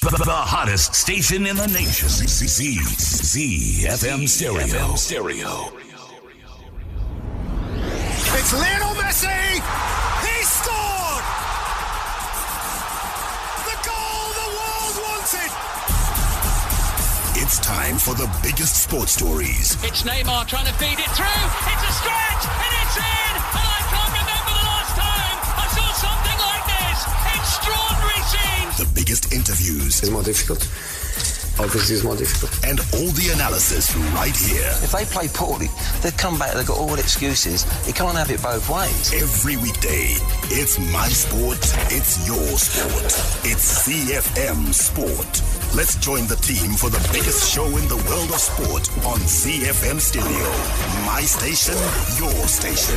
The hottest station in the nation. ZFM Stereo. It's Lionel Messi! He scored! The goal the world wanted! It's time for the biggest sports stories. It's Neymar trying to feed it through. It's a stretch and it's in! And I can't remember the last time I saw something like this. Extraordinary scenes. The biggest interviews. It's more difficult. Obviously, it's more difficult. And all the analysis right here. If they play poorly, they've come back, they've got all the excuses. You can't have it both ways. Every weekday, it's my sport, it's your sport. It's CFM Sport. Let's join the team for the biggest show in the world of sport on CFM Stereo. My station, your station.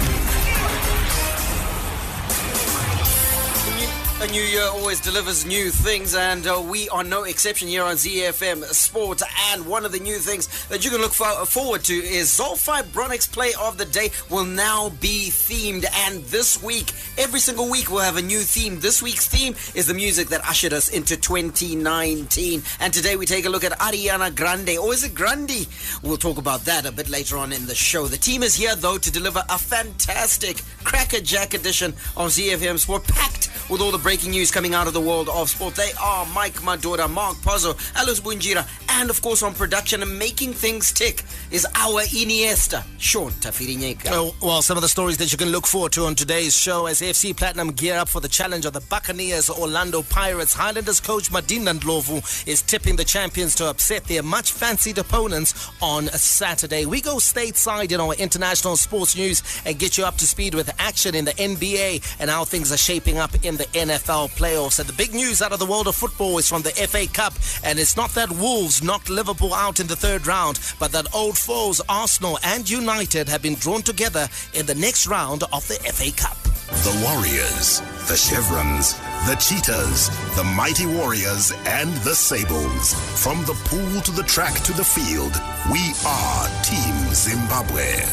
A new year always delivers new things, and we are no exception here on ZFM Sport. And one of the new things that you can look forward to is Zolfi Bronik's Play of the Day will now be themed. And this week, every single week, we'll have a new theme. This week's theme is the music that ushered us into 2019. And today we take a look at Ariana Grande. Or is it Grande? We'll talk about that a bit later on in the show. The team is here, though, to deliver a fantastic crackerjack edition of ZFM Sport, packed with all the breaking news coming out of the world of sport. They are Mike Madora, Mark Pozzo, Alice Bunjira, and of course on production and making things tick is our Iniesta, Sean Tafirinyeka. Well, some of the stories that you can look forward to on today's show as FC Platinum gear up for the challenge of the Buccaneers Orlando Pirates. Highlanders coach Madinda Ndlovu is tipping the champions to upset their much-fancied opponents on Saturday. We go stateside in our international sports news and get you up to speed with action in the NBA and how things are shaping up in the NFL playoffs. And the big news out of the world of football is from the FA Cup, and it's not that Wolves knocked Liverpool out in the third round, but that old foes Arsenal and United have been drawn together in the next round of the FA Cup. The Warriors, the Chevrons, the Cheetahs, the Mighty Warriors, and the Sables. From the pool to the track to the field, we are Team Zimbabwe.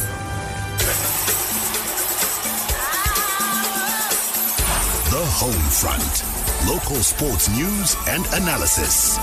The Home Front. Local sports news and analysis.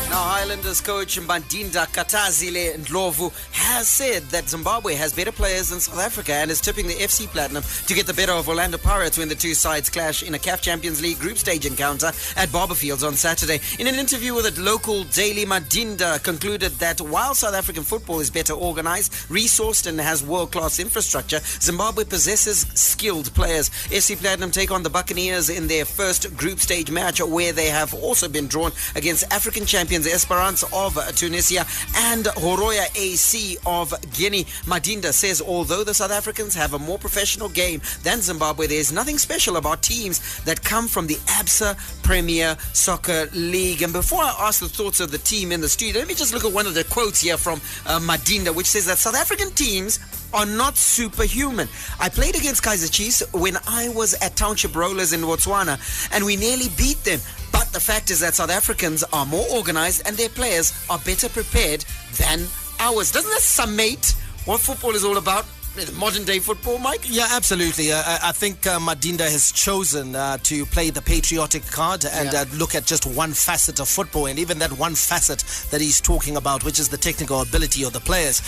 Now, Highlanders coach Madinda Ndlovu has said that Zimbabwe has better players than South Africa and is tipping the FC Platinum to get the better of Orlando Pirates when the two sides clash in a CAF Champions League group stage encounter at Barberfields on Saturday. In an interview with a local daily, Madinda concluded that while South African football is better organized, resourced and has world-class infrastructure, Zimbabwe possesses skilled players. FC Platinum take on the Buccaneers in their first group stage match, where they have also been drawn against African champions Esperance of Tunisia and Horoya AC of Guinea. Madinda says although the South Africans have a more professional game than Zimbabwe, there's nothing special about teams that come from the ABSA Premier Soccer League. And before I ask the thoughts of the team in the studio, let me just look at one of the quotes here from Madinda, which says that South African teams are not superhuman. I played against Kaizer Chiefs when I was at Township Rollers in Botswana, and we nearly beat them. But the fact is that South Africans are more organized and their players are better prepared than ours. Doesn't that summate what football is all about? Modern day football, Mike? Yeah, absolutely. I think Madinda has chosen to play the patriotic card and look at just one facet of football, and even that one facet that he's talking about, which is the technical ability of the players,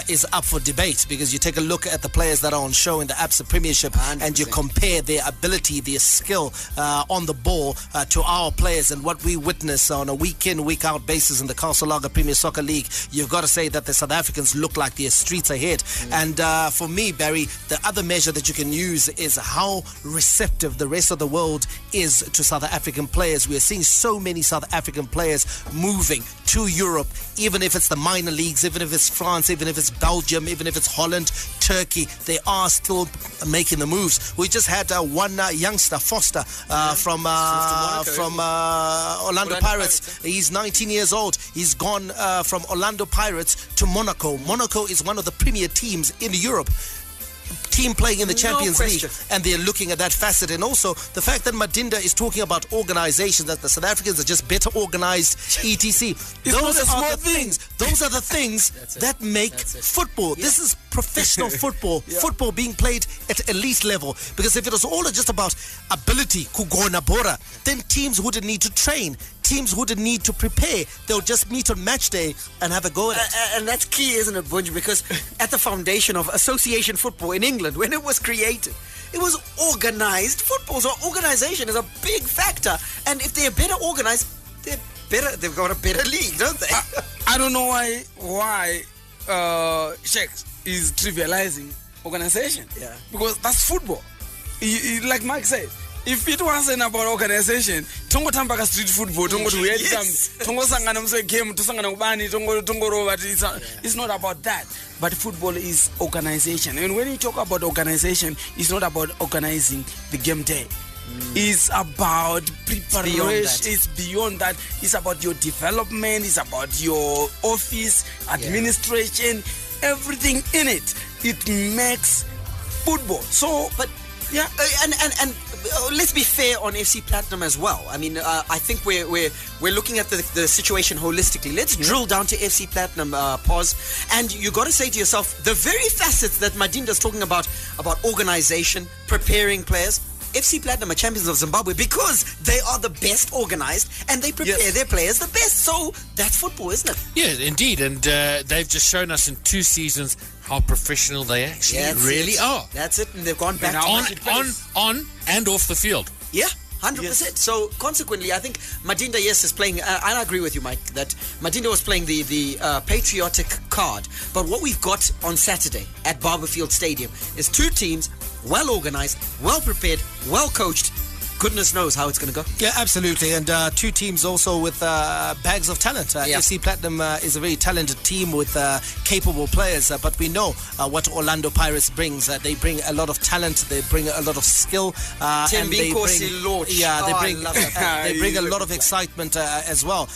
is up for debate, because you take a look at the players that are on show in the ABSA Premiership 100%. And you compare their ability, their skill on the ball to our players and what we witness on a week-in, week-out basis in the Castle Lager Premier Soccer League. You've got to say that the South Africans look like they're streets ahead. And for me, Barry, the other measure that you can use is how receptive the rest of the world is to South African players. We are seeing so many South African players moving to Europe, even if it's the minor leagues, even if it's France, even if it's Belgium, even if it's Holland, Turkey, they are still making the moves. We just had one youngster, Foster, from Orlando Pirates. He's 19 years old. He's gone from Orlando Pirates to Monaco. Monaco is one of the premier teams in Europe. Team playing in the Champions League, and they're looking at that facet. And also the fact that Madinda is talking about organization, that the South Africans are just better organized, etc. Those are the things that make football. This is professional football, football being played at elite level. Because if it was all just about ability, kugona bora, then teams wouldn't need to train. Teams wouldn't need to prepare. They'll just meet on match day and have a go at it. And that's key, isn't it, Bunj? Because at the foundation of association football in England, when it was created, it was organised football. So organisation is a big factor. And if they're better organised, they're better. They've got a better league, don't they? I don't know why Sheikh is trivializing organisation. Yeah. Because that's football. Like Mike said, if it wasn't about organisation, tongo tambaka street football, tongo to head tongo sangana mse game, to sangana ubani, tongo rover. It's not about that. But football is organisation. And when you talk about organisation, it's not about organising the game day. It's about preparation. It's beyond that. It's about your development. It's about your office, administration, everything in it. It makes football. So, but yeah, and let's be fair on FC Platinum as well. I mean, I think we're looking at the situation holistically. Let's drill down to FC Platinum, pause, and you got to say to yourself the very facets that Madinda's talking about organisation, preparing players. FC Platinum are champions of Zimbabwe because they are the best organised and they prepare their players the best. So that's football, isn't it? Yeah, indeed. And they've just shown us in 2 seasons how professional they actually really are. That's it. And they've gone back on and off the field. Yeah. 100%. Yes. So consequently, I think Madinda, is playing, and I agree with you, Mike, that Madinda was playing the patriotic card. But what we've got on Saturday at Barberfield Stadium is 2 teams, well organised, well prepared, well coached. Goodness knows how it's going to go. Yeah, absolutely. And 2 teams also with bags of talent. FC Platinum is a very talented team with capable players. But we know what Orlando Pirates brings. They bring a lot of talent. They bring a lot of skill. And they bring a lot of excitement as well.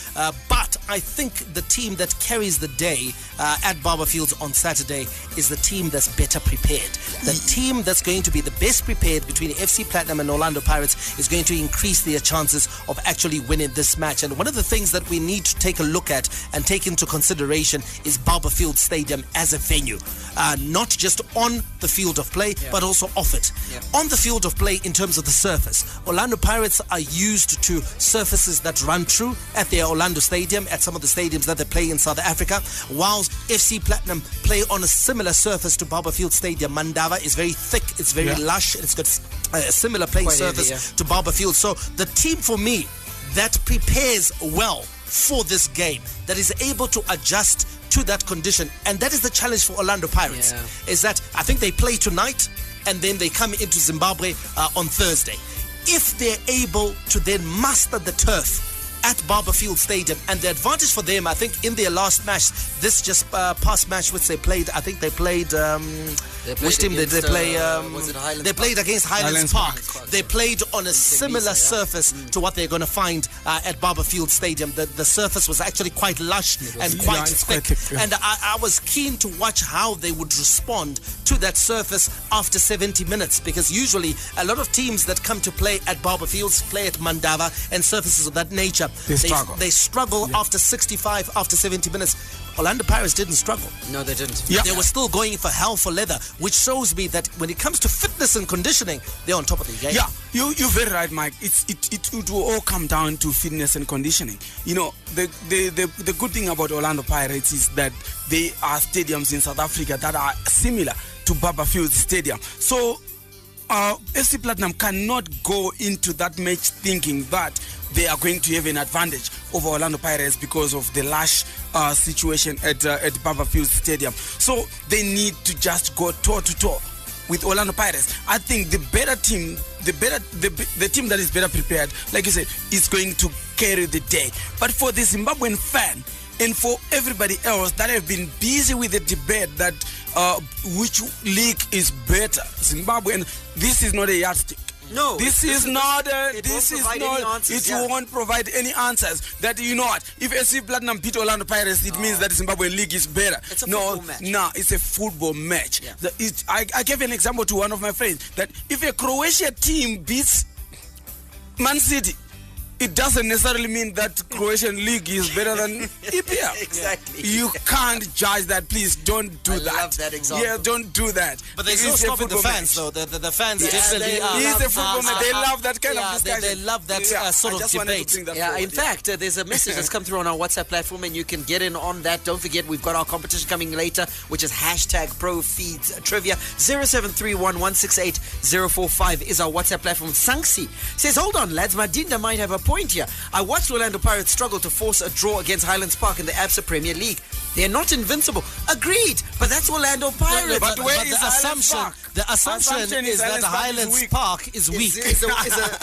But I think the team that carries the day at Barberfield on Saturday is the team that's better prepared. The team that's going to be the best prepared between FC Platinum and Orlando Pirates is going to increase their chances of actually winning this match. And one of the things that we need to take a look at and take into consideration is Barberfield Stadium as a venue. Not just on the field of play, but also off it. On the field of play in terms of the surface, Orlando Pirates are used to surfaces that run true at their Orlando Stadium, at some of the stadiums that they play in South Africa, whilst FC Platinum play on a similar surface to Barberfield Stadium. Mandava is very thick, it's very lush, and it's got a similar playing surface to Barberfield. So the team for me that prepares well for this game, that is able to adjust to that condition, and that is the challenge for Orlando Pirates, is that I think they play tonight and then they come into Zimbabwe on Thursday. If they're able to then master the turf at Barberfield Stadium, and the advantage for them, I think, in their last match, this just past match which they played, I think they played which team did they play? Was it Highlands? They played against Highlands Park. They played on a similar surface to what they're going to find at Barberfield Stadium. The surface was actually quite lush and quite thick. And I was keen to watch how they would respond to that surface after 70 minutes, because usually a lot of teams that come to play at Barberfields play at Mandava and surfaces of that nature. They struggle after 65, after 70 minutes. Orlando Pirates didn't struggle. No, they didn't. They were still going for hell for leather, which shows me that when it comes to fitness and conditioning, they're on top of the game. Yeah, you're very right, Mike. It will all come down to fitness and conditioning. You know, the good thing about Orlando Pirates is that they are stadiums in South Africa that are similar to Barberfield Stadium. So FC Platinum cannot go into that match thinking that they are going to have an advantage over Orlando Pirates because of the lush situation at Barberfield Stadium. So they need to just go toe to toe with Orlando Pirates. I think the better team, the team that is better prepared, like you said, is going to carry the day. But for the Zimbabwean fan and for everybody else that have been busy with the debate that which league is better, Zimbabwe, and this is not a yardstick. No, this is not. It won't provide any answers. That, you know what? If FC Platinum beat Orlando Pirates, it means that the Zimbabwe League is better. It's a football match. No, it's a football match. Yeah. I gave an example to one of my friends that if a Croatia team beats Man City it doesn't necessarily mean that Croatian league is better than EPL. Exactly. You can't judge that. Please don't do that. I love that example. Yeah, don't do that. But there's no stopping the fans, though. The fans definitely are. He's a football man. They love that kind of discussion. They love that sort of debate. In fact, there's a message that's come through on our WhatsApp platform, and you can get in on that. Don't forget, we've got our competition coming later, which is #ProFeeds Trivia. 0731168045 is our WhatsApp platform. Sanksi says, hold on, lads, Madinda might have a point here. I watched Orlando Pirates struggle to force a draw against Highlands Park in the ABSA Premier League. They're not invincible. Agreed, but that's Orlando Pirates. But where is the assumption? The assumption is that Highlands Park is weak.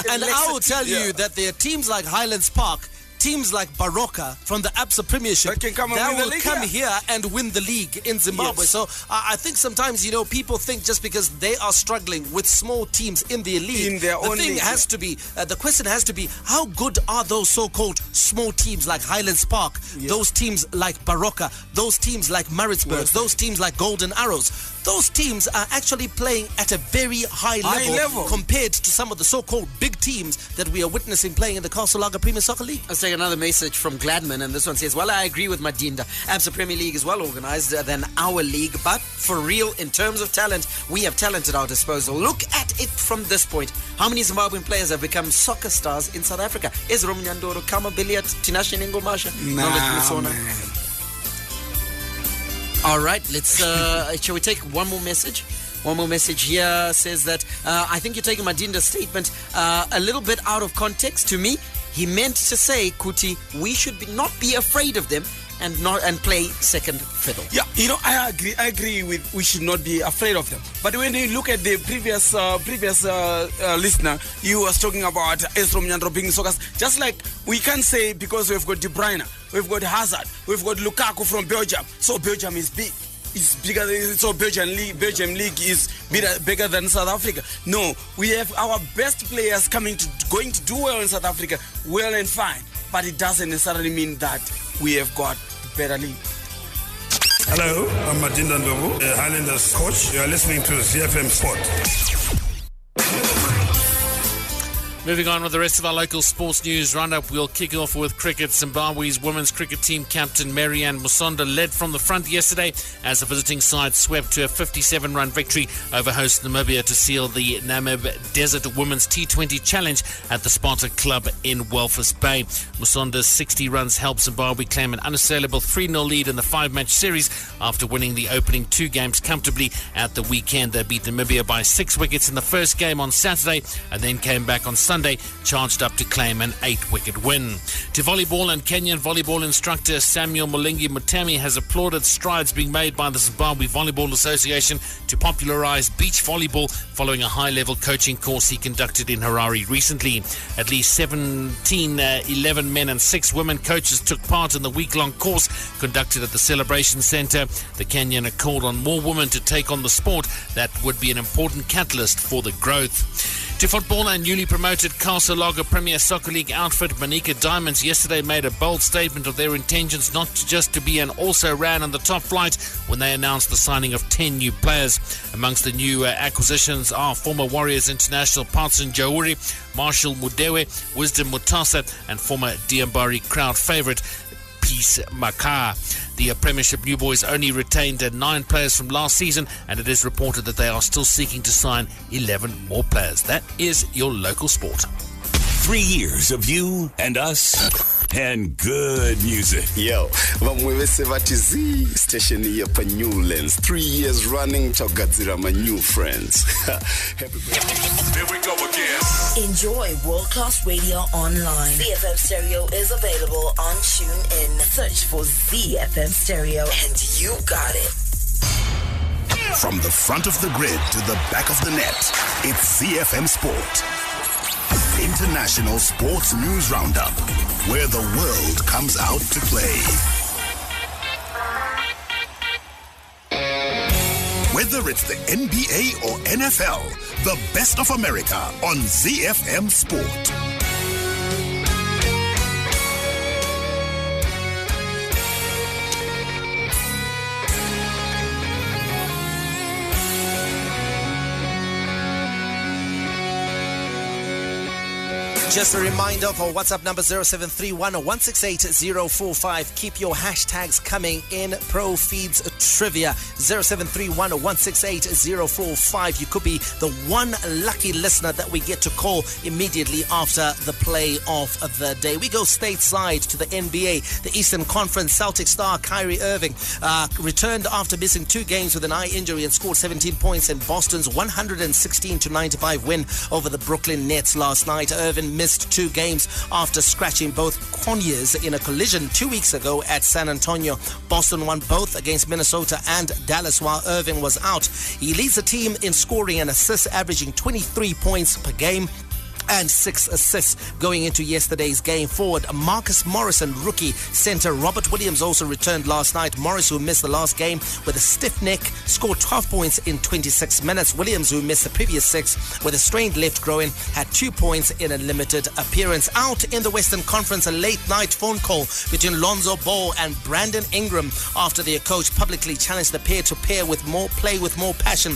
And I will tell you that there are teams like Highlands Park, teams like Baroka from the ABSA Premiership that will come here and win the league in Zimbabwe. Yes. So I think sometimes, people think just because they are struggling with small teams in their league, in their own thing league, has to be, the question has to be, how good are those so-called small teams like Highlands Park, those teams like Baroka, those teams like Maritzburg, those teams like Golden Arrows? Those teams are actually playing at a very high level compared to some of the so-called big teams that we are witnessing playing in the Castle Lager Premier Soccer League. Let's take another message from Gladman, and this one says, well, I agree with Madinda. ABSA Premier League is well organized than our league, but for real, in terms of talent, we have talent at our disposal. Look at it from this point. How many Zimbabwean players have become soccer stars in South Africa? Is Romnyandoro, Kama Billiat, Tinashe Ngomasha? Man. All right, let's. Shall we take one more message? One more message here says that I think you're taking Madinda's statement a little bit out of context. To me, he meant to say, Kuti, we should not be afraid of them and play second fiddle. Yeah, I agree with we should not be afraid of them. But when you look at the previous listener, you was talking about Esrom Nyandro being soccer. Just like we can say because we've got De Bruyne, we've got Hazard, we've got Lukaku from Belgium, so Belgium is big. It's bigger. So Belgium league is bigger than South Africa. No, we have our best players going to do well in South Africa, well and fine. But it doesn't necessarily mean that we have got better league. Hello, I'm Madinda Ndlovu, Highlanders coach. You are listening to CFM Sport. Moving on with the rest of our local sports news roundup, we'll kick off with cricket. Zimbabwe's women's cricket team captain Marianne Musonda led from the front yesterday as the visiting side swept to a 57-run victory over host Namibia to seal the Namib Desert Women's T20 Challenge at the Sparta Club in Walvis Bay. Musonda's 60 runs helped Zimbabwe claim an unassailable 3-0 lead in the 5-match series after winning the opening 2 games comfortably at the weekend. They beat Namibia by 6 wickets in the first game on Saturday and then came back on Sunday, charged up to claim an 8-wicket win. To volleyball, and Kenyan volleyball instructor Samuel Mulingi Mutami has applauded strides being made by the Zimbabwe Volleyball Association to popularize beach volleyball following a high-level coaching course he conducted in Harare recently. At least 11 men and 6 women coaches took part in the week-long course conducted at the Celebration Centre. The Kenyan called on more women to take on the sport that would be an important catalyst for the growth. To football, and newly promoted Castle Lager Premier Soccer League outfit Manika Diamonds yesterday made a bold statement of their intentions not just to be an also-ran on the top flight when they announced the signing of 10 new players. Amongst the new acquisitions are former Warriors international Patson Jauri, Marshall Mudewe, Wisdom Mutasa, and former Diambari crowd favourite Peace Makar. The Premiership New Boys only retained 9 players from last season, and it is reported that they are still seeking to sign 11 more players. That is your local sport. 3 years of you and us and good music. Yo, vamwe vese vati Z station here pa Newlands. 3 years running to Godzilla, my new friends. Here we go again. Enjoy world-class radio online. ZFM Stereo is available on TuneIn. Search for ZFM Stereo and you got it. From the front of the grid to the back of the net, it's CFM Sport. International Sports News Roundup, where the world comes out to play. Whether it's the NBA or NFL, the best of America on ZFM Sport. Just a reminder of our WhatsApp number 0731 168 045. Keep your hashtags coming in. Pro Feeds Trivia 0731 168 045. You could be the one lucky listener that we get to call immediately after the play of the day. We go stateside to the NBA. The Eastern Conference Celtic star Kyrie Irving returned after missing 2 games with an eye injury and scored 17 points in Boston's 116-95 win over the Brooklyn Nets last night. Irving missed 2 games after scratching both corneas in a collision 2 weeks ago at San Antonio. Boston won both against Minnesota and Dallas while Irving was out. He leads the team in scoring and assists, averaging 23 points per game and 6 assists going into yesterday's game. Forward Marcus Morris and rookie center Robert Williams also returned last night. Morris, who missed the last game with a stiff neck, scored 12 points in 26 minutes. Williams, who missed the previous 6 with a strained left groin, had 2 points in a limited appearance. Out in the Western Conference, a late night phone call between Lonzo Ball and Brandon Ingram after their coach publicly challenged the pair to play with more passion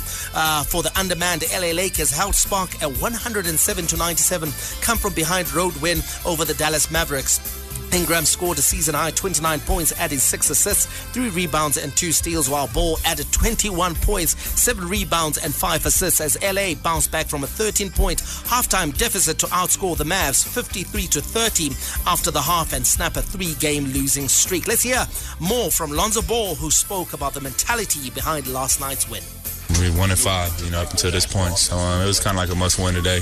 for the undermanned LA Lakers helped spark a 107-97 come from behind road win over the Dallas Mavericks. Ingram scored a season-high 29 points, adding 6 assists, 3 rebounds and 2 steals, while Ball added 21 points, 7 rebounds and 5 assists as LA bounced back from a 13-point halftime deficit to outscore the Mavs 53-30 after the half and snap a 3-game losing streak. Let's hear more from Lonzo Ball, who spoke about the mentality behind last night's win. We won at 5, up until this point, so it was kind of like a must-win today.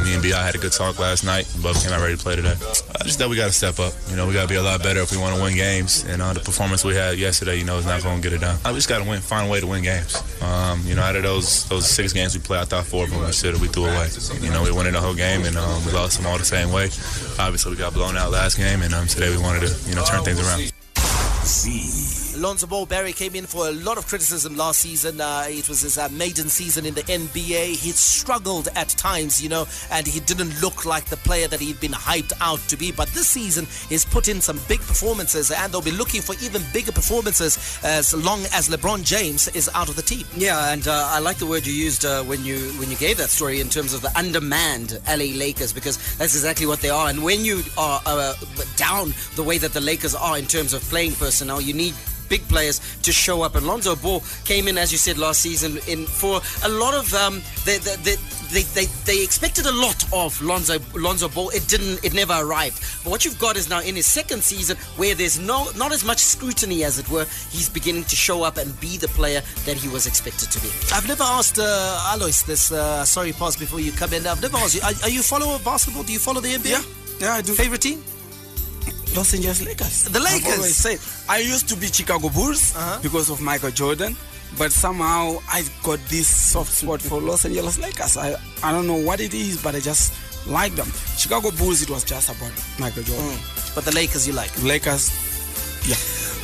Me and B.I. had a good talk last night. Both came out ready to play today. I just thought we got to step up. We got to be a lot better if we want to win games. And the performance we had yesterday, is not going to get it done. We just got to find a way to win games. Out of those 6 games we played, I thought 4 of them we threw away. We won the whole game, and we lost them all the same way. Obviously, we got blown out last game, and today we wanted to, turn things around. Lonzo Ball, Barry, came in for a lot of criticism last season. It was his maiden season in the NBA. He struggled at times, and he didn't look like the player that he'd been hyped out to be. But this season, he's put in some big performances, and they'll be looking for even bigger performances as long as LeBron James is out of the team. Yeah, and I like the word you used when you gave that story in terms of the undermanned LA Lakers, because that's exactly what they are. And when you are down the way that the Lakers are in terms of playing personnel, you need big players to show up, and Lonzo Ball came in, as you said, last season in for a lot of they expected a lot of Lonzo Ball. It never arrived. But what you've got is now in his second season where there's not as much scrutiny, as it were. He's beginning to show up and be the player that he was expected to be. I've never asked Alois this. Sorry, pause before you come in. I've never asked you. Are you a follower of basketball? Do you follow the NBA? Yeah, I do. Favorite team? Los Angeles Lakers. The Lakers. I've always said, I used to be Chicago Bulls because of Michael Jordan, but somehow I got this soft spot for Los Angeles Lakers. I don't know what it is, but I just like them. Chicago Bulls, it was just about Michael Jordan. But the Lakers you like? Lakers, yeah.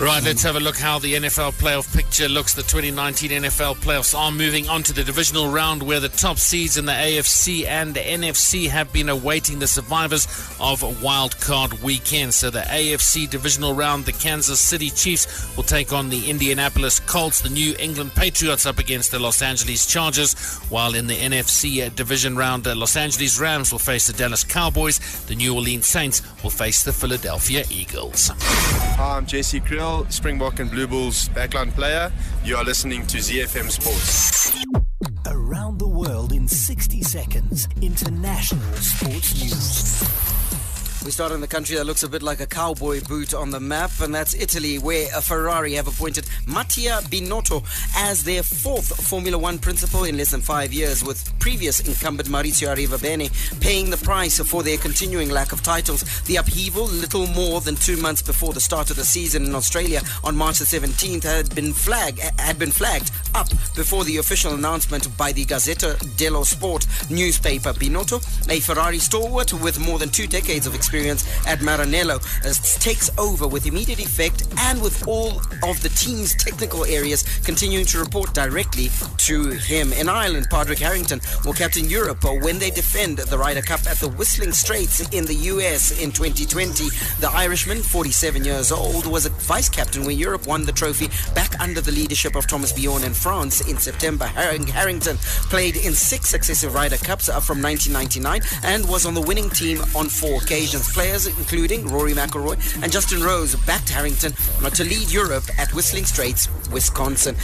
Right, let's have a look how the NFL playoff picture looks. The 2019 NFL playoffs are moving on to the divisional round, where the top seeds in the AFC and the NFC have been awaiting the survivors of Wild Card Weekend. So the AFC divisional round, the Kansas City Chiefs will take on the Indianapolis Colts, the New England Patriots up against the Los Angeles Chargers, while in the NFC division round, the Los Angeles Rams will face the Dallas Cowboys, the New Orleans Saints will face the Philadelphia Eagles. Hi, I'm JC Krill, Springbok and Blue Bulls backline player. You are listening to ZFM Sports. Around the world in 60 seconds. International sports news. We start in the country that looks a bit like a cowboy boot on the map, and that's Italy, where a Ferrari have appointed Mattia Binotto as their 4th Formula One principal in less than 5 years, with previous incumbent Maurizio Arrivabene paying the price for their continuing lack of titles. The upheaval, little more than 2 months before the start of the season in Australia on March the 17th, had been flagged up before the official announcement by the Gazzetta dello Sport newspaper. Binotto, a Ferrari stalwart with more than 2 decades of experience experience at Maranello takes over with immediate effect, and with all of the team's technical areas continuing to report directly to him. In Ireland, Padraig Harrington will captain Europe when they defend the Ryder Cup at the Whistling Straits in the US in 2020. The Irishman, 47 years old, was a vice-captain when Europe won the trophy back under the leadership of Thomas Bjorn in France in September. Harrington played in 6 successive Ryder Cups from 1999 and was on the winning team on 4 occasions. Players including Rory McIlroy and Justin Rose backed Harrington to lead Europe at Whistling Straits, Wisconsin.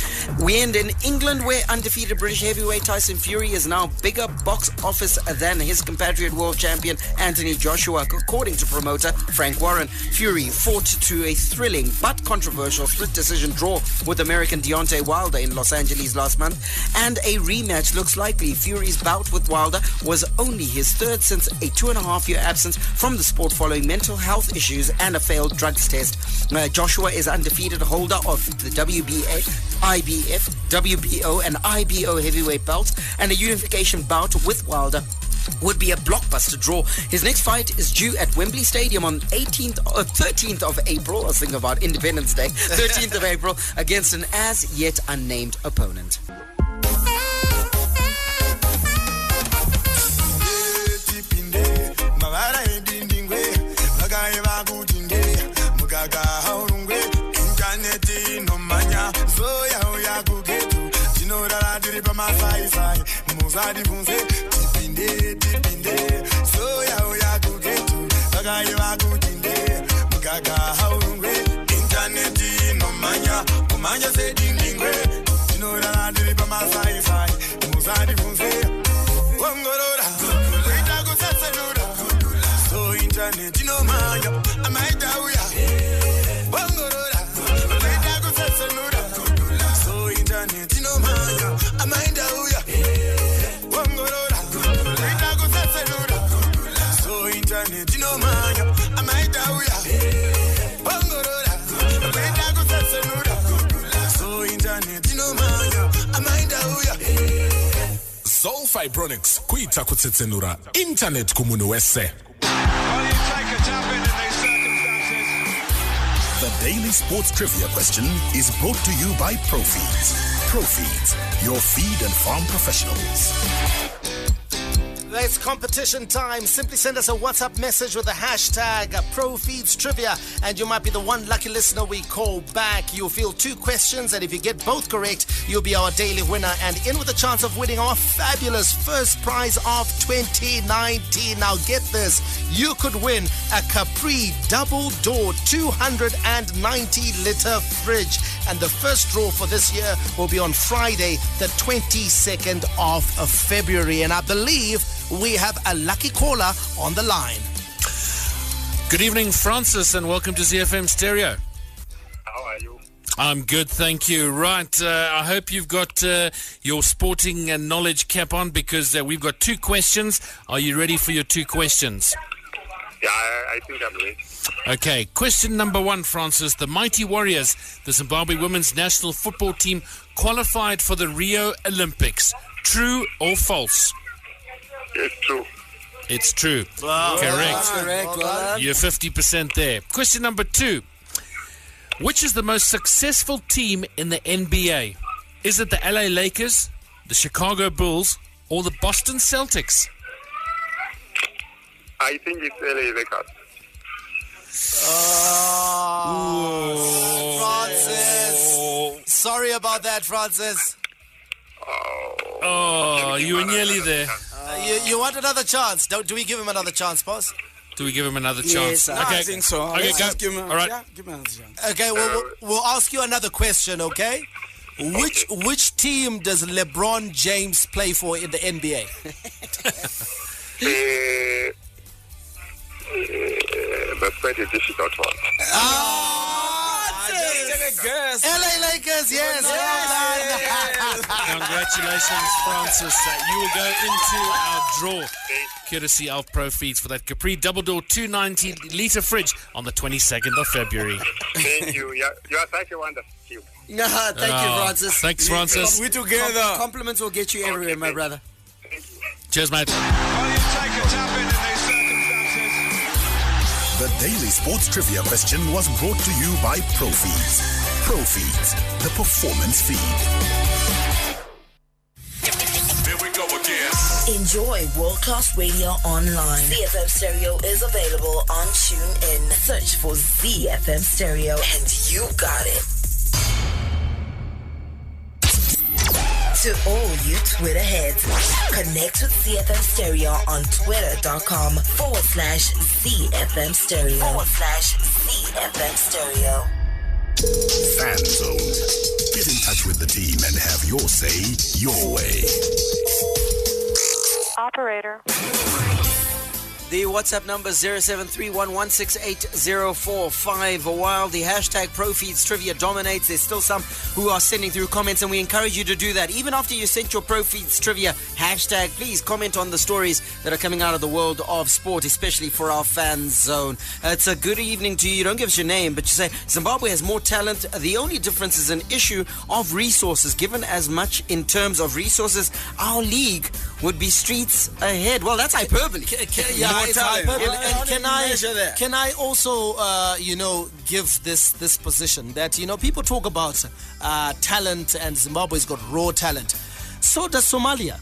We end in England, where undefeated British heavyweight Tyson Fury is now bigger box office than his compatriot world champion Anthony Joshua, according to promoter Frank Warren. Fury fought to a thrilling but controversial split decision draw with American Deontay Wilder in Los Angeles last month, and a rematch looks likely. Fury's bout with Wilder was only his third since a 2.5-year absence from the sport following mental health issues and a failed drugs test. Joshua is undefeated holder of the WBA, IBF, WBO and IBO heavyweight belts, and a unification bout with Wilder would be a blockbuster draw. His next fight is due at Wembley Stadium on 13th of April. I was thinking about Independence Day. 13th of April against an as yet unnamed opponent. Fibronics kuita kutsetsenura internet kumunu wese. The Daily Sports Trivia question is brought to you by Profeeds. Profeeds, your feed and farm professionals. It's competition time. Simply send us a WhatsApp message with the hashtag ProFeedsTrivia, and you might be the one lucky listener we call back. You'll field 2 questions, and if you get both correct, you'll be our daily winner and in with a chance of winning our fabulous first prize of 2019. Now get this, you could win a Capri double door 290-litre fridge, and the first draw for this year will be on Friday, the 22nd of February, and I believe we have a lucky caller on the line. Good evening, Francis, and welcome to ZFM Stereo. How are you? I'm good, thank you. Right, I hope you've got your sporting knowledge cap on, because we've got 2 questions. Are you ready for your 2 questions? Yeah, I think I'm ready. Okay, question number 1, Francis. The Mighty Warriors, the Zimbabwe women's national football team, qualified for the Rio Olympics. True or false? It's true. It's true. Wow. Correct. Correct. Well, you're 50% there. Question number 2. Which is the most successful team in the NBA? Is it the LA Lakers, the Chicago Bulls, or the Boston Celtics? I think it's LA Lakers. Francis. Sorry about that, Francis. Oh, you were nearly there. You want another chance? Do we give him another chance, boss? Do we give him another chance? Yes, I think so. Okay, go. Give him, all right. Yeah, give him another chance. Okay, well, we'll ask you another question, okay? Which team does LeBron James play for in the NBA? That's quite a difficult one. LA Lakers, yes. Congratulations, Francis. You will go into our draw, courtesy of Profeeds, for that Capri double door 290-litre fridge on the 22nd of February. Thank you. You are such a wonderful team. No, thank you, Francis. Thanks, Francis. We together. Compliments will get you everywhere, my brother. Cheers, mate. Well, you take a tap in these circumstances. The daily sports trivia question was brought to you by Profeeds. Profeeds, the performance feed. There we go again. Enjoy world-class radio online. ZFM Stereo is available on TuneIn. Search for ZFM Stereo and you got it. To all you Twitter heads, connect with ZFM Stereo on twitter.com/ZFM Stereo /ZFM Stereo. Fan Zone. Get in touch with the team and have your say your way. Operator. The WhatsApp number 0731168045. While the hashtag Profeeds Trivia dominates, there's still some who are sending through comments, and we encourage you to do that. Even after you sent your Profeeds Trivia hashtag, please comment on the stories that are coming out of the world of sport, especially for our fan zone. It's a good evening to you. You don't give us your name, but you say Zimbabwe has more talent. The only difference is an issue of resources. Given as much in terms of resources, our league would be streets ahead. Well, that's hyperbole. It's hyperbole. And can I also, give this position that, people talk about talent, and Zimbabwe's got raw talent. So does Somalia.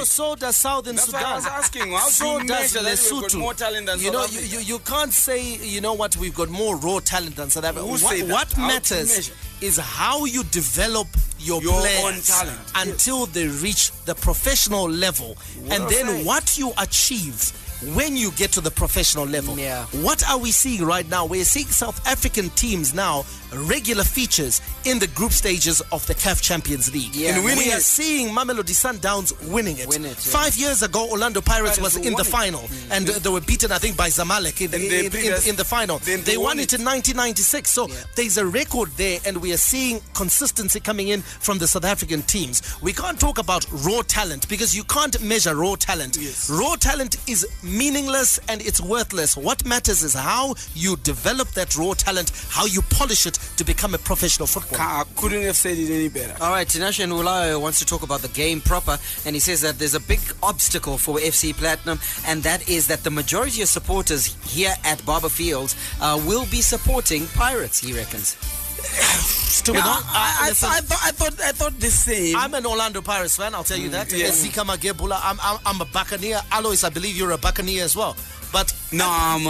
So does Southern Sudan. That's what I was asking. How do you measure that we've got more talent than South Africa? You can't say, we've got more raw talent than South Africa. What matters is how you develop your players own talent until they reach the professional level, and then what you achieve when you get to the professional level. Yeah. What are we seeing right now? We're seeing South African teams now regular features in the group stages of the CAF Champions League. Yeah. And we are seeing Mamelodi Sundowns winning it. 5 years ago, Orlando Pirates was in the final, and they were beaten, I think, by Zamalek in the final. They won it in 1996. So there's a record there, and we are seeing consistency coming in from the South African teams. We can't talk about raw talent because you can't measure raw talent. Yes. Raw talent is meaningless and it's worthless. What matters is how you develop that raw talent, how you polish it to become a professional footballer. I couldn't have said it any better. All right, Tinashe Nwulayo wants to talk about the game proper, and he says that there's a big obstacle for FC Platinum, and that is that the majority of supporters here at Barber Fields will be supporting Pirates, he reckons. I thought the same. I'm an Orlando Pirates fan, I'll tell you that. Yeah. Zika Magebula, I'm a Buccaneer. Alois, I believe you're a Buccaneer as well. But no, I'm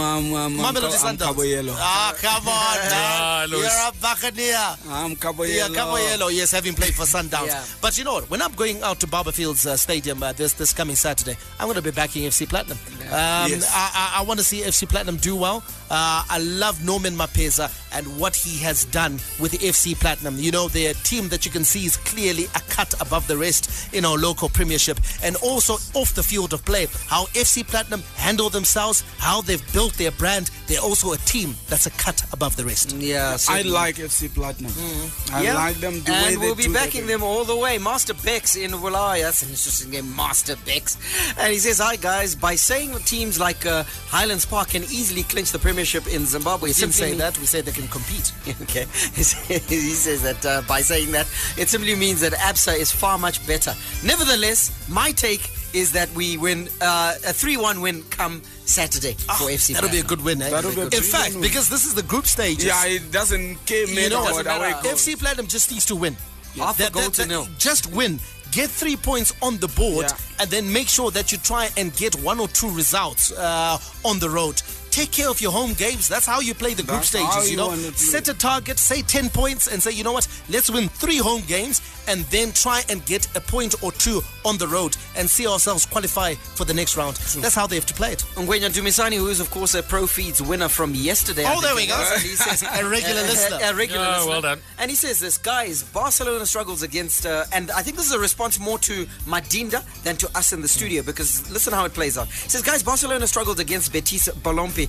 Caballero. Come on, man. You're a Buccaneer. I'm Caballero. Yeah, Caballero, yes, having played for Sundowns. Yeah. But you know what? When I'm going out to Barber Fields Stadium this coming Saturday, I'm going to be backing FC Platinum. Yes. I want to see FC Platinum do well. I love Norman Mapeza and what he has done with FC Platinum. You know, they're a team that you can see is clearly a cut above the rest in our local premiership. And also off the field of play, how FC Platinum handle themselves, how they've built their brand. They're also a team that's a cut above the rest. Yeah, I like FC Platinum. I like them the way and they we'll be do backing them all the way. Master Bex in Wulaya. That's an interesting name, Master Bex. And he says, hi guys, by saying teams like Highlands Park can easily clinch the premiership in Zimbabwe. We didn't say that, we said they can compete. Okay. He says that by saying that, it simply means that ABSA is far much better. Nevertheless, my take is that we win a 3-1 win come Saturday for FC That'll Platinum. be a good win, eh? In fact, because this is the group stage. Yeah, it doesn't care. FC Platinum just needs to win. Half a goal to nil. Just win. Get 3 points on the board, and then make sure that you try and get 1 or 2 results on the road. Take care of your home games. That's how you play the group stages, you know. Set a target, say 10 points, and say, you know what, let's win 3 home games, and then try and get a point or 2 on the road and see ourselves qualify for the next round. That's how they have to play it. Ngwenya Dumisani, who is, of course, a Profeeds winner from yesterday. Oh, there we go. And he says, a regular listener. A regular listener. Well done. And he says this, guys, Barcelona struggles against, and I think this is a response more to Madinda than to us in the studio, because listen how it plays out. He says, guys, Barcelona struggled against Betis Balompi,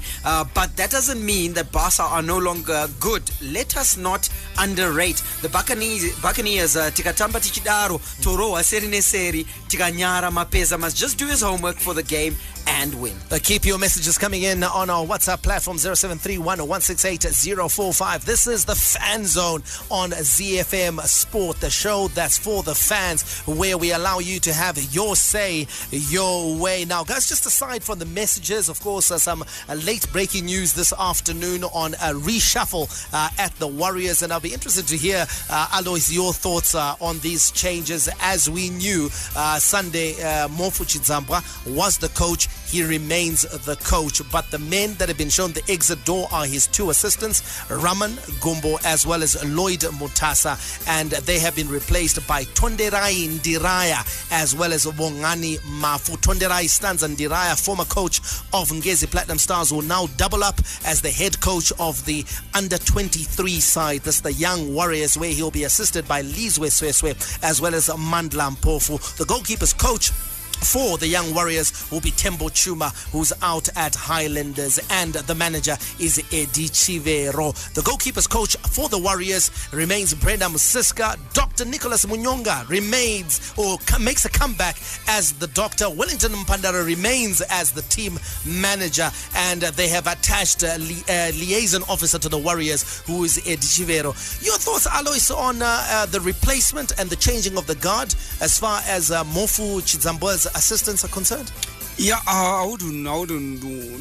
but that doesn't mean that Barca are no longer good. Let us not underrate the Buccaneers. Tikatamba tichidaro toroa serine seri tikanyara Mapeza must just do his homework for the game and win. Keep your messages coming in on our WhatsApp platform 0731-168-045. This is the Fan Zone on ZFM Sport, the show that's for the fans, where we allow you to have your say, your way. Now, guys, just aside from the messages, of course, some late breaking news this afternoon on a reshuffle at the Warriors, and I'll be interested to hear, Alois, your thoughts on these changes. As we knew, Sunday, Mofu Chidzambwa was the coach. He remains the coach, but the men that have been shown the exit door are his two assistants, Raman Gumbo as well as Lloyd Mutasa, and they have been replaced by Tonderai Ndiraya as well as Wongani Mafu. Tonderai Stanza Ndiraya, former coach of Ngezi Platinum Stars, will now double up as the head coach of the under-23 side. This is the Young Warriors, where he'll be assisted by Lizwe Sweswe as well as Mandla Mpofu. The goalkeepers coach for the Young Warriors will be Tembo Chuma, who's out at Highlanders, and the manager is Eddie Chivero. The goalkeepers coach for the Warriors remains Brenda Musiska. Dr. Nicholas Munyonga remains or makes a comeback as the doctor. Wellington Mpandara remains as the team manager, and they have attached a liaison officer to the Warriors, who is Eddie Chivero. Your thoughts, Alois, on the replacement and the changing of the guard as far as Mofu Chidzambwa's assistants are concerned? Yeah, I wouldn't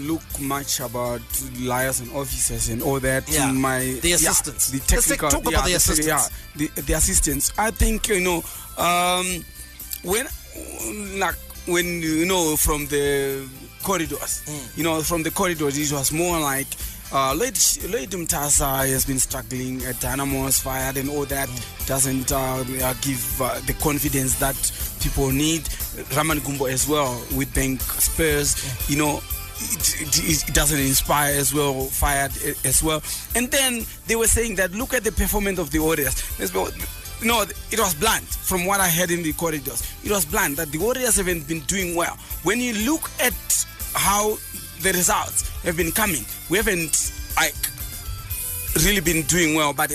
look much about liars and officers and all that. Yeah, the assistants. The technical. Let's talk about the assistants. The assistants. I think, when from the corridors, from the corridors, it was more like Lloyd Mutasa has been struggling at Dynamo's fired and all that. Doesn't give the confidence that people need. Raman Gumbo as well with Bank Spurs, it doesn't inspire as well, fired as well. And then they were saying that look at the performance of the Warriors. It was bland from what I heard in the corridors. It was bland that the Warriors haven't been doing well. When you look at how the results have been coming, we haven't really been doing well, but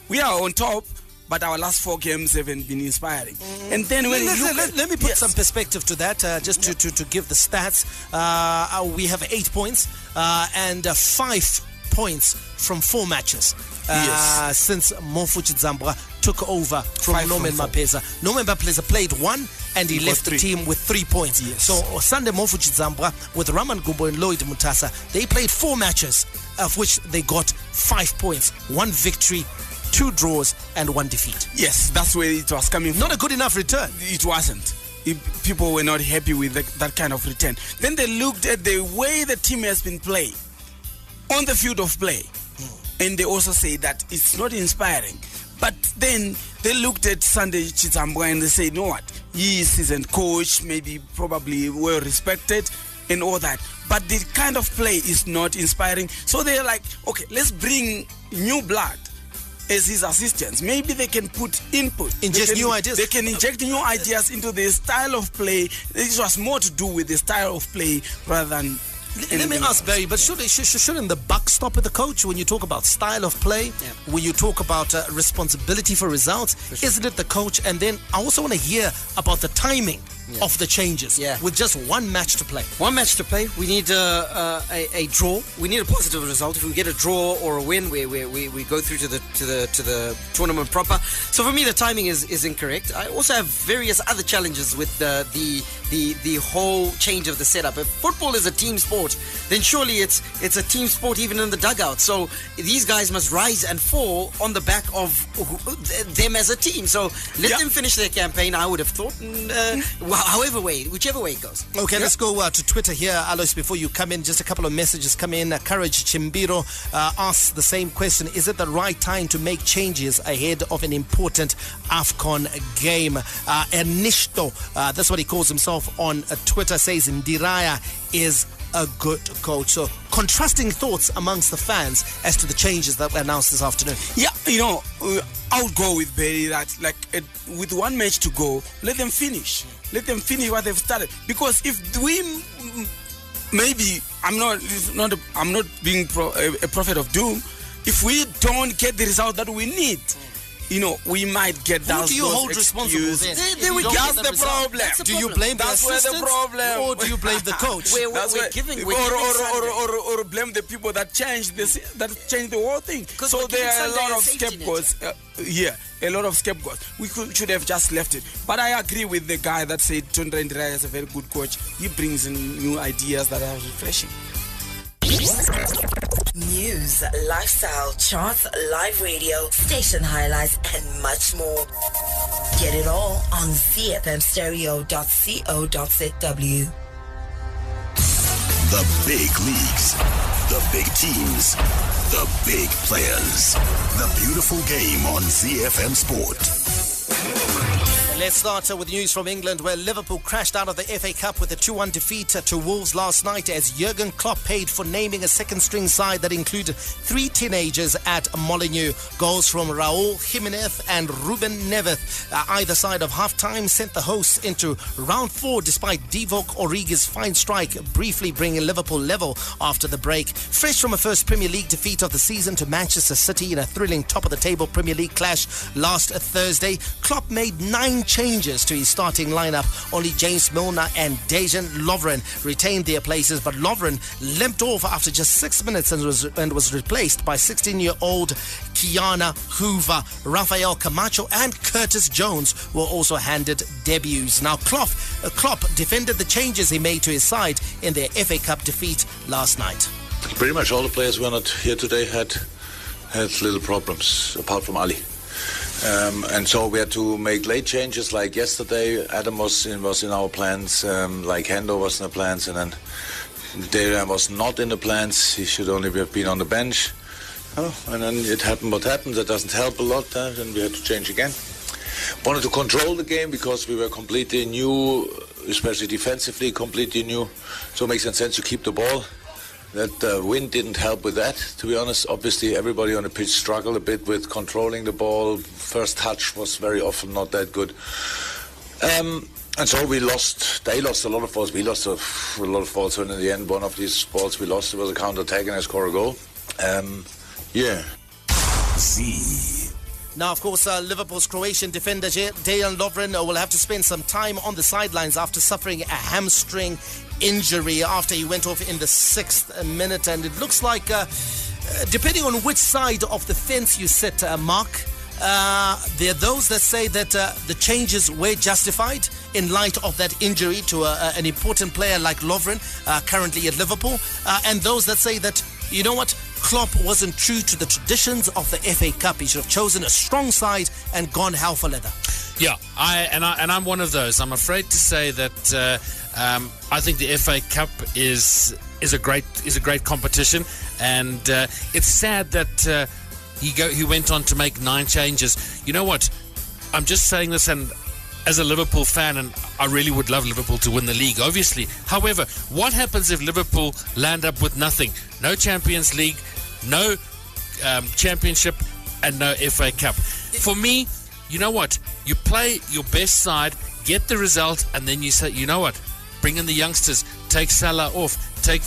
we are on top, but our last 4 games haven't been inspiring. And then when let me put some perspective to that, just to give the stats. We have 8 points and 5 points from 4 matches since Mofu Chidzambwa took over from Norman Mapeza. Norman Mapeza played 1 and he left the team with 3 points. Yes. So Sunday Mofu Chidzambwa with Raman Gumbo and Lloyd Mutasa, they played 4 matches, of which they got 5 points, 1 victory, 2 draws and 1 defeat. Yes, that's where it was coming from. Not a good enough return. It wasn't. People were not happy with that kind of return. Then they looked at the way the team has been playing on the field of play, and they also say that it's not inspiring. But then they looked at Sunday Chidzambwa and they said, you know what, he is seasoned coach, probably well respected and all that, but the kind of play is not inspiring. So they're like, okay, let's bring new blood as his assistants. Maybe they can put input. New ideas. They can inject new ideas into the style of play. It was more to do with the style of play rather than... Let me ask, Barry, but shouldn't the buck stop with the coach when you talk about style of play, when you talk about responsibility for results? Isn't it the coach? And then I also want to hear about the timing of the changes with just 1 match to play. 1 match to play. We need a draw. We need a positive result. If we get a draw or a win, we go through to the tournament proper. So for me, the timing is incorrect. I also have various other challenges with the whole change of the setup. If football is a team sport, then surely it's a team sport even in the dugout. So these guys must rise and fall on the back of them as a team. So let them finish their campaign, I would have thought. Whichever way it goes. Okay, let's go to Twitter here, Alois, before you come in. Just a couple of messages come in. Courage Chimbiro asks the same question. Is it the right time to make changes ahead of an important AFCON game? Ernishto, that's what he calls himself on Twitter, says Ndiraya is a good coach. So contrasting thoughts amongst the fans as to the changes that were announced this afternoon. Yeah, I would go with Barry that with 1 match to go, let them finish. Let them finish what they've started. Because if we I'm not being a prophet of doom. If we don't get the result that we need, we might get Who do you hold responsible then? That's the problem. Do you blame the That's where the assistants problem. or do you blame the coach? We're giving or blame the people that changed the whole thing. So there are a lot of scapegoats. A lot of scapegoats. We should have just left it. But I agree with the guy that said Tondra Ndrai is a very good coach. He brings in new ideas that are refreshing. News, lifestyle, charts, live radio, station highlights, and much more. Get it all on zfmstereo.co.zw. The big leagues, the big teams, the big players. The beautiful game on ZFM Sport. Let's start with news from England, where Liverpool crashed out of the FA Cup with a 2-1 defeat to Wolves last night as Jurgen Klopp paid for naming a second-string side that included 3 teenagers at Molineux. Goals from Raul Jimenez and Ruben Neves, either side of half-time, sent the hosts into round 4 despite Divock Origi's fine strike briefly bringing Liverpool level after the break. Fresh from a first Premier League defeat of the season to Manchester City in a thrilling top-of-the-table Premier League clash last Thursday, Klopp made 9 changes to his starting lineup. Only James Milner and Dejan Lovren retained their places, but Lovren limped off after just 6 minutes and was replaced by 16-year-old Kiana Hoover. Rafael Camacho and Curtis Jones were also handed debuts. Now, Klopp defended the changes he made to his side in their FA Cup defeat last night. Pretty much all the players who were not here today had little problems, apart from Ali. And so we had to make late changes, like yesterday. Adam was in our plans, like Hendo was in the plans, and then Darian was not in the plans. He should only have been on the bench. And then it happened what happened. That doesn't help a lot. Then we had to change again. Wanted to control the game because we were completely new, especially defensively, completely new. So it makes sense to keep the ball. That wind didn't help with that, to be honest. Obviously, everybody on the pitch struggled a bit with controlling the ball. First touch was very often not that good. And so we lost. They lost a lot of balls. We lost a lot of balls. And in the end, one of these balls we lost, it was a counter-attack and I scored a goal. Now, of course, Liverpool's Croatian defender Dejan Lovren will have to spend some time on the sidelines after suffering a hamstring injury after he went off in the 6th minute. And it looks like, depending on which side of the fence you sit, Mark, there are those that say that the changes were justified in light of that injury to an important player like Lovren, currently at Liverpool, and those that say that, you know what, Klopp wasn't true to the traditions of the FA Cup. He should have chosen a strong side and gone hell for leather. Yeah, I'm one of those. I'm afraid to say that I think the FA Cup is a great competition, and it's sad that he went on to make 9 changes. You know what? I'm just saying this, and as a Liverpool fan, and I really would love Liverpool to win the league, obviously. However, what happens if Liverpool land up with nothing? No Champions League, no Championship, and no FA Cup. For me, you know what? You play your best side, get the result, and then you say, you know what? Bring in the youngsters. Take Salah off. Take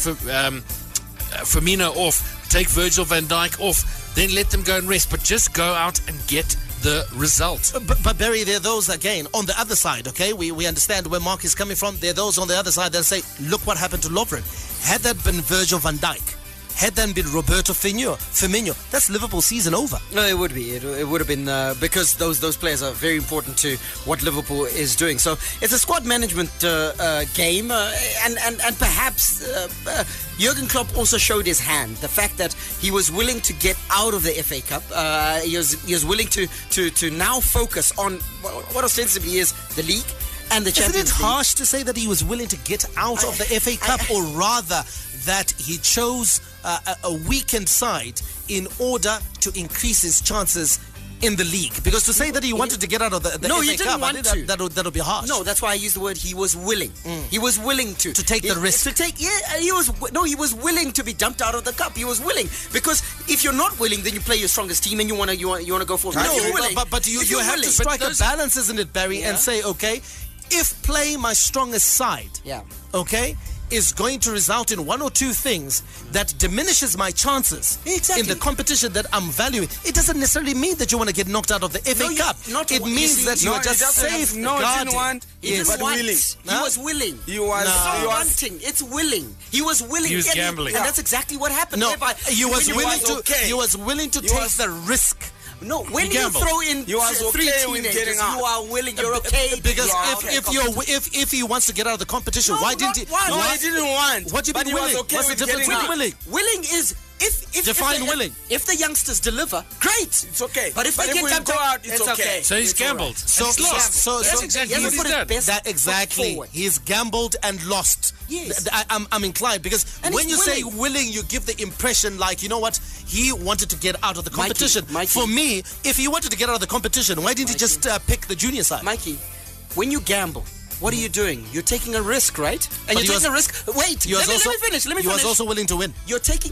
Firmino off. Take Virgil van Dijk off. Then let them go and rest. But just go out and get the result. But Barry, there are those, again, on the other side, okay? We understand where Mark is coming from. There are those on the other side that say, look what happened to Lovren. Had that been Virgil van Dijk, had that been Roberto Firmino, that's Liverpool season over. No, it would be. It would have been because those players are very important to what Liverpool is doing. So it's a squad management game, and perhaps Jurgen Klopp also showed his hand. The fact that he was willing to get out of the FA Cup, he was willing to now focus on what ostensibly is the league and the Champions League. Isn't it harsh to say that he was willing to get out of the FA Cup, or rather that he chose a weakened side in order to increase his chances in the league? Because to say that he wanted to get out of the no, FA he didn't Cup, want to. That would be harsh. No, that's why I used the word he was willing. He was willing to take the risk. He was willing to be dumped out of the cup. He was willing, because if you're not willing, then you play your strongest team and you want to go for it. No, but you have to strike a balance, isn't it, Barry? Yeah. And say, okay, if play my strongest side, okay, is going to result in one or two things that diminishes my chances in the competition that I'm valuing, it doesn't necessarily mean that you want to get knocked out of the FA Cup. It means that you are just safeguarding. No, he didn't want. He was willing. He was willing. He was wanting. It's willing. He was willing. He was gambling. And that's exactly what happened. No, he was willing to take the risk. No, when you throw in you was three okay with teenagers, getting out. you are willing. You're okay. Because if he wants to get out of the competition, why didn't he? No, he didn't want. What do you mean willing? Okay. What's the difference between willing? Willing is if define willing. If the youngsters deliver, great, it's okay. But if they get go out, it's okay. So he's gambled. So that's exactly what he's done. Exactly. He's gambled and lost. Yes. I'm inclined because when you say willing, you give the impression like, you know what, he wanted to get out of the competition. Mikey. For me, if he wanted to get out of the competition, why didn't he just pick the junior side? Mikey, when you gamble, what are you doing? You're taking a risk, right? And you're taking a risk. Wait, let me finish. He was also willing to win. You're taking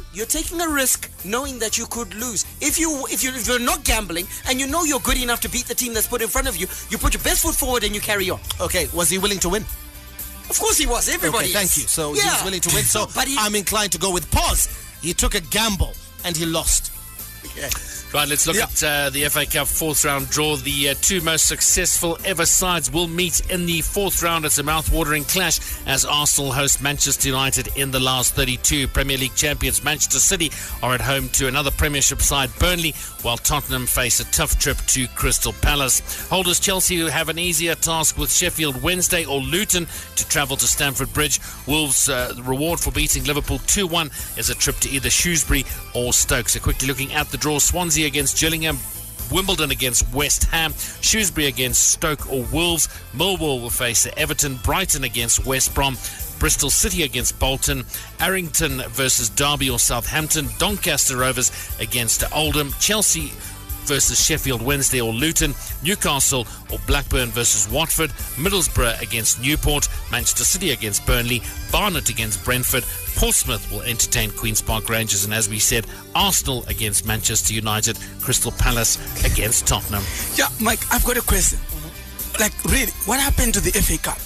a risk knowing that you could lose. If you're not gambling and you know you're good enough to beat the team that's put in front of you, you put your best foot forward and you carry on. Okay, was he willing to win? Of course he was. Everybody. Okay, thank you. So he was willing to win. So I'm inclined to go with pause. He took a gamble and he lost. Okay. Right, let's look at the FA Cup fourth round draw. The two most successful ever sides will meet in the fourth round. It's a mouth-watering clash as Arsenal host Manchester United in the last 32. Premier League champions Manchester City are at home to another Premiership side, Burnley, while Tottenham face a tough trip to Crystal Palace. Holders Chelsea who have an easier task with Sheffield Wednesday or Luton to travel to Stamford Bridge. Wolves' reward for beating Liverpool 2-1 is a trip to either Shrewsbury or Stoke. So quickly looking at the draw, Swansea against Gillingham, Wimbledon against West Ham, Shrewsbury against Stoke or Wolves, Millwall will face Everton, Brighton against West Brom, Bristol City against Bolton, Arrington versus Derby or Southampton, Doncaster Rovers against Oldham, Chelsea versus Sheffield Wednesday or Luton, Newcastle or Blackburn versus Watford, Middlesbrough against Newport, Manchester City against Burnley, Barnet against Brentford, Portsmouth will entertain Queen's Park Rangers, and as we said, Arsenal against Manchester United, Crystal Palace against Tottenham. Yeah, Mike, I've got a question. Like, really, what happened to the FA Cup?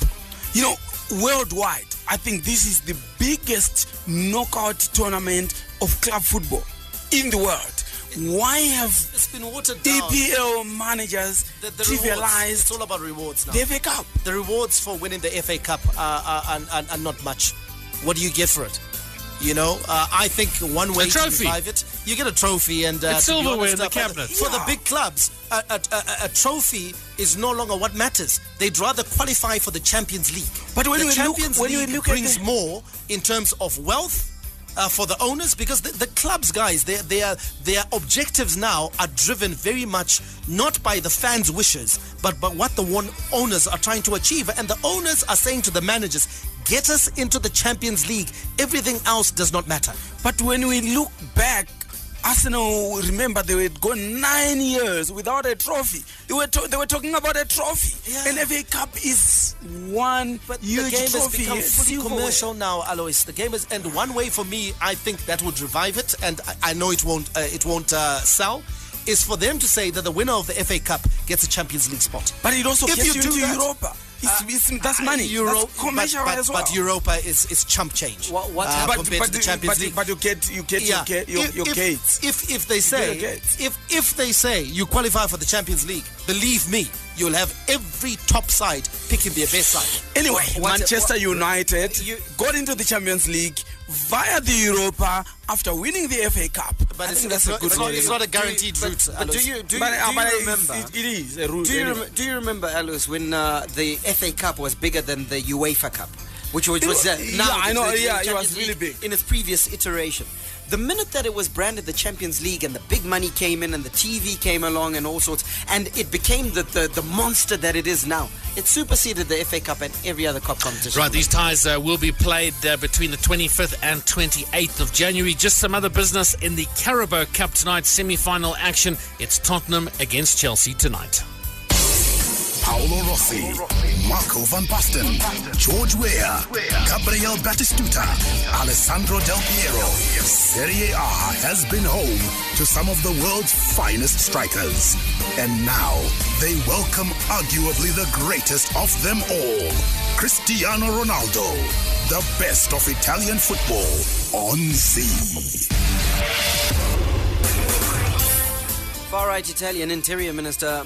You know, worldwide, I think this is the biggest knockout tournament of club football in the world. Why have it's been watered down. EPL managers trivialized? It's all about rewards now. The FA Cup. The rewards for winning the FA Cup are not much. What do you get for it? You know, I think one way to revive it, you get a trophy and it's silverware in the cabinet. For the big clubs, a trophy is no longer what matters. They'd rather qualify for the Champions League. But when the Champions League brings more in terms of wealth. For the owners, because the clubs, guys, their objectives now are driven very much not by the fans' wishes, but what the owners are trying to achieve. And the owners are saying to the managers, get us into the Champions League. Everything else does not matter. But when we look back, Arsenal, remember, they were gone 9 years without a trophy. They were talking about a trophy. Yeah. And FA Cup is one huge the game trophy. Has become fully commercial now, Alois. The game is, and one way for me, I think that would revive it, and I know it won't sell, is for them to say that the winner of the FA Cup gets a Champions League spot. But it also gets you to Europa. That's money. That's commercial as well. But Europa is chump change. Compared to the Champions League. But you get your gates. If they say you qualify for the Champions League, believe me, you'll have every top side picking their best side. Anyway, Manchester United got into the Champions League via the Europa after winning the FA Cup. But it's not a guaranteed route. But do you remember? It is a route. Do you remember, Alois, when the FA Cup was bigger than the UEFA Cup, which was it was really big in its previous iteration? The minute that it was branded the Champions League and the big money came in and the TV came along and all sorts, and it became the monster that it is now, it superseded the FA Cup and every other cup competition. Right, these ties will be played between the 25th and 28th of January. Just some other business in the Carabao Cup tonight, semi-final action. It's Tottenham against Chelsea tonight. Paolo Rossi, Marco van Basten, George Weah, Gabriel Batistuta, Alessandro Del Piero. Serie A has been home to some of the world's finest strikers. And now they welcome arguably the greatest of them all, Cristiano Ronaldo. The best of Italian football on Z. Far-right Italian Interior Minister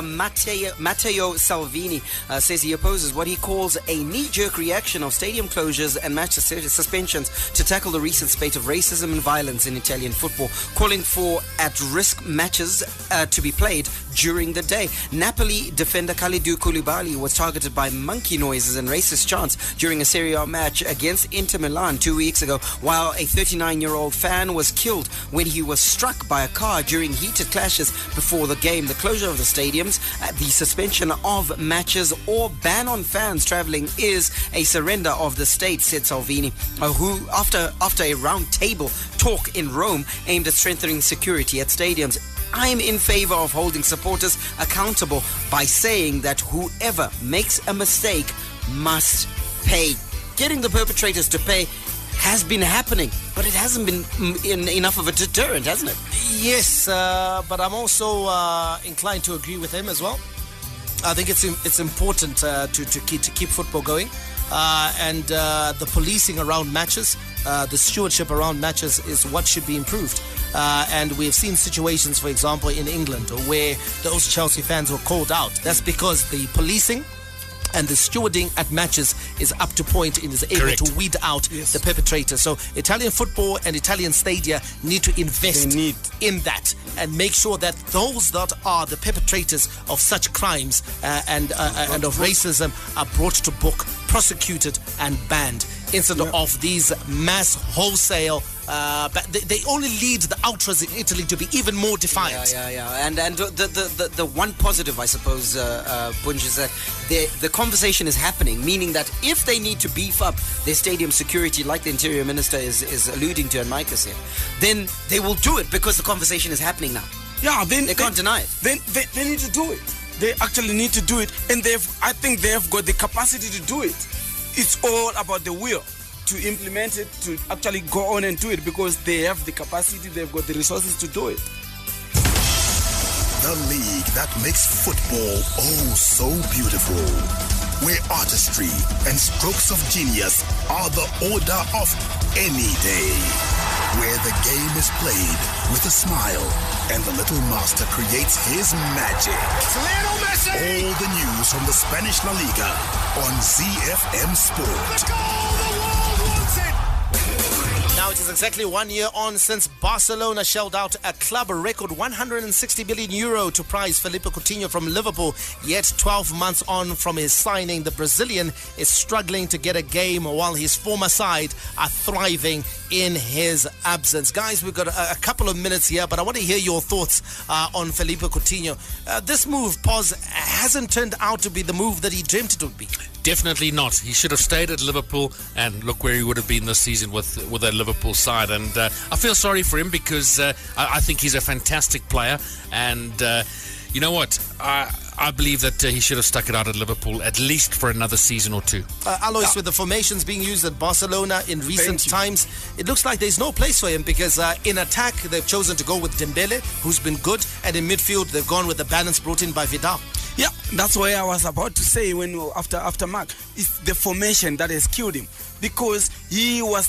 Matteo Salvini says he opposes what he calls a knee-jerk reaction of stadium closures and match suspensions to tackle the recent spate of racism and violence in Italian football, calling for at-risk matches to be played during the day. Napoli defender Kalidou Koulibaly was targeted by monkey noises and racist chants during a Serie A match against Inter Milan 2 weeks ago, while a 39-year-old fan was killed when he was struck by a car during heated clashes before the game. The closure of the stadiums, the suspension of matches or ban on fans travelling is a surrender of the state, said Salvini, who after a round table talk in Rome aimed at strengthening security at stadiums. I'm in favour of holding supporters accountable by saying that whoever makes a mistake must pay. Getting the perpetrators to pay has been happening, but it hasn't been enough of a deterrent, hasn't it? Yes, but I'm also inclined to agree with him as well. I think it's important to keep football going, and the policing around matches, the stewardship around matches is what should be improved. And we've seen situations, for example, in England where those Chelsea fans were called out. That's because the policing and the stewarding at matches is up to point and is able to weed out the perpetrators. So Italian football and Italian stadia need to invest in that and make sure that those that are the perpetrators of such crimes and of racism are brought to book, prosecuted and banned, instead of these mass wholesale but they only lead the ultras in Italy to be even more defiant. And the one positive, I suppose, Bunj, is that the conversation is happening, meaning that if they need to beef up their stadium security, like the Interior Minister is alluding to and Micah said, then they will do it because the conversation is happening now. Yeah, then they can't deny it. Then they need to do it. They actually need to do it, and I think they have got the capacity to do it. It's all about the will to implement it, to actually go on and do it, because they have the capacity, they've got the resources to do it. The league that makes football oh so beautiful, where artistry and strokes of genius are the order of any day, where the game is played with a smile and the little master creates his magic. It's Lionel Messi! All the news from the Spanish La Liga on ZFM Sport. The goal the world wanted! Now it is exactly 1 year on since Barcelona shelled out a club record €160 million to prize Felipe Coutinho from Liverpool. Yet 12 months on from his signing, the Brazilian is struggling to get a game while his former side are thriving in his absence. Guys, we've got a couple of minutes here, but I want to hear your thoughts on Felipe Coutinho. This move, Pos, hasn't turned out to be the move that he dreamt it would be. Definitely not. He should have stayed at Liverpool, and look where he would have been this season with that Liverpool side. And I feel sorry for him because I think he's a fantastic player. And you know what? I believe that he should have stuck it out at Liverpool at least for another season or two. Alois, with the formations being used at Barcelona in recent times, it looks like there's no place for him because in attack, they've chosen to go with Dembele, who's been good, and in midfield, they've gone with the balance brought in by Vidal. Yeah, that's what I was about to say after Mark. It's the formation that has killed him, because he was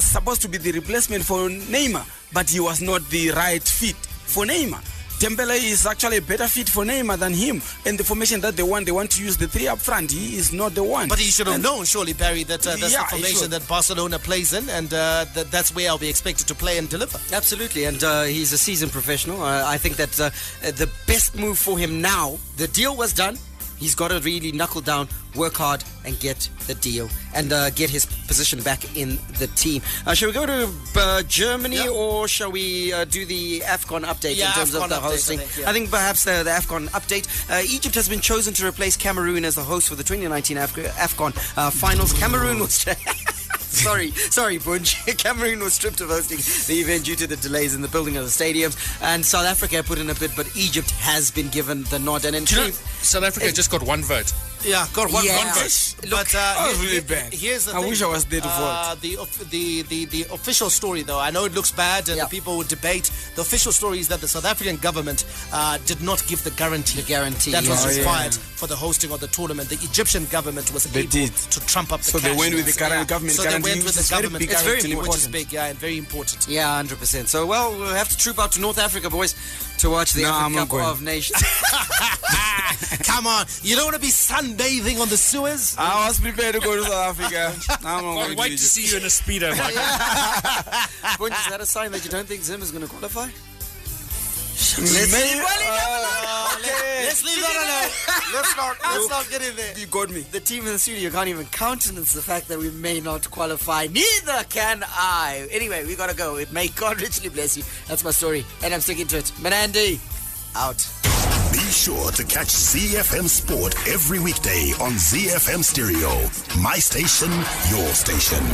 supposed to be the replacement for Neymar, but he was not the right fit for Neymar. Dembele is actually a better fit for Neymar than him. And the formation that they want to use the three up front. He is not the one. But he should have known, surely, Barry, that that's the formation that Barcelona plays in, and that's where I'll be expected to play and deliver. Absolutely, and he's a seasoned professional. I think that the best move for him now, the deal was done. He's got to really knuckle down, work hard, and get the deal and get his position back in the team. Shall we go to Germany or shall we do the AFCON update in terms of the hosting? I think perhaps the AFCON update. Egypt has been chosen to replace Cameroon as the host for the 2019 AFCON finals. Cameroon was... Sorry, Bunj. Cameroon was stripped of hosting the event due to the delays in the building of the stadiums, and South Africa put in a bid, but Egypt has been given the nod. And in truth, South Africa just got one vote. Yeah, got one Yes. But that was really bad. Here's the I thing. wish I was there to vote. The official story, though, I know it looks bad and people would debate. The official story is that the South African government did not give the guarantee. That was required for the hosting of the tournament. The Egyptian government was able to trump up the cash. So they went with the government So guarantee. they went with the government. It's very important. Which is big, and very important. Yeah, 100%. So, well, we'll have to troop out to North Africa, boys, to watch the African Cup of Nations. Come on, you don't want to be sunbathing on the sewers? I was prepared to go to South Africa. Can't wait to see you in a Speedo, Michael. Is that a sign that you don't think Zim is going to qualify? Let's leave that alone. Let's not get in there. You got me. The team in the studio can't even countenance the fact that we may not qualify. Neither can I. Anyway, we got to go. May God richly bless you. That's my story, and I'm sticking to it. Manandi, out. Be sure to catch ZFM Sport every weekday on ZFM Stereo. My station, your station.